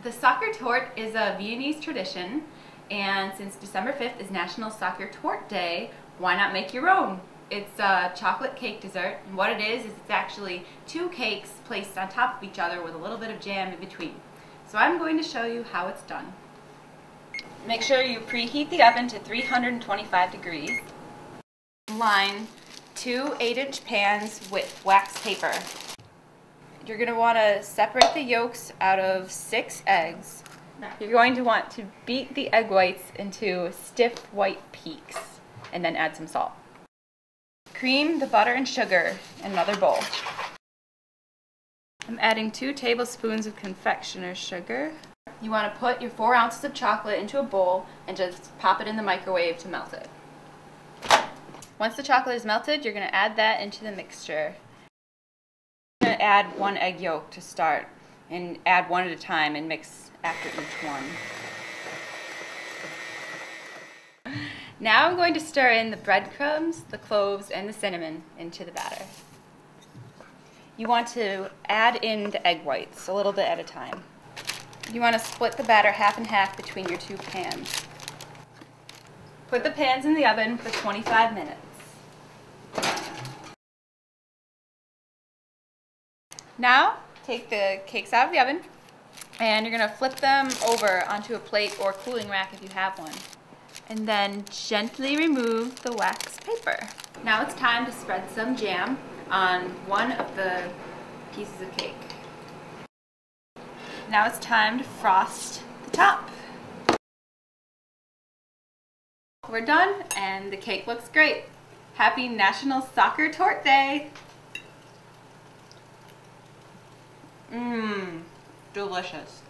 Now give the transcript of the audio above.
The Sacher Torte is a Viennese tradition, and since December 5th is National Sacher Torte Day, why not make your own? It's a chocolate cake dessert, and what it is it's actually two cakes placed on top of each other with a little bit of jam in between. So I'm going to show you how it's done. Make sure you preheat the oven to 325 degrees. Line two 8-inch pans with wax paper. You're going to want to separate the yolks out of 6 eggs. You're going to want to beat the egg whites into stiff white peaks and then add some salt. Cream the butter and sugar in another bowl. I'm adding 2 tablespoons of confectioner's sugar. You want to put your 4 ounces of chocolate into a bowl and just pop it in the microwave to melt it. Once the chocolate is melted, you're going to add that into the mixture. I'm going to add 1 egg yolk to start and add one at a time and mix after each one. Now I'm going to stir in the breadcrumbs, the cloves, and the cinnamon into the batter. You want to add in the egg whites a little bit at a time. You want to split the batter half and half between your 2 pans. Put the pans in the oven for 25 minutes. Now, take the cakes out of the oven, and you're going to flip them over onto a plate or cooling rack if you have one. And then gently remove the wax paper. Now it's time to spread some jam on one of the pieces of cake. Now it's time to frost the top. We're done, and the cake looks great. Happy National Sacher Torte Day! Delicious.